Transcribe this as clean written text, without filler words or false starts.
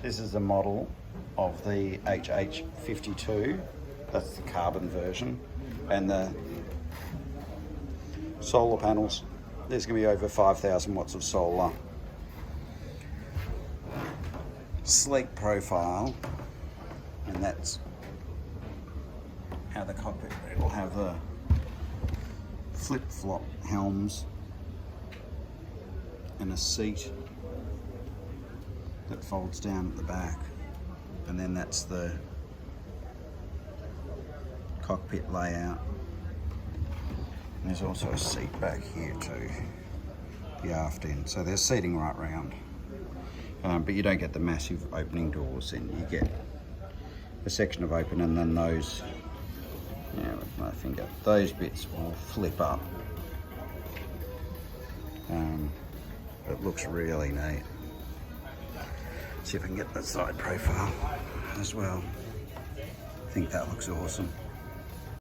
This is a model of the HH52. That's the carbon version. And the solar panels, there's going to be over 5,000 watts of solar. Sleek profile, and that's how the cockpit, it'll have the flip-flop helms and a seat that folds down at the back, and then that's the cockpit layout. And there's also a seat back here too, the aft end, so there's seating right round. But you don't get the massive opening doors, and you get a section of open, and then those, with my finger, those bits will flip up. It looks really neat. See if I can get the side profile as well. I think that looks awesome.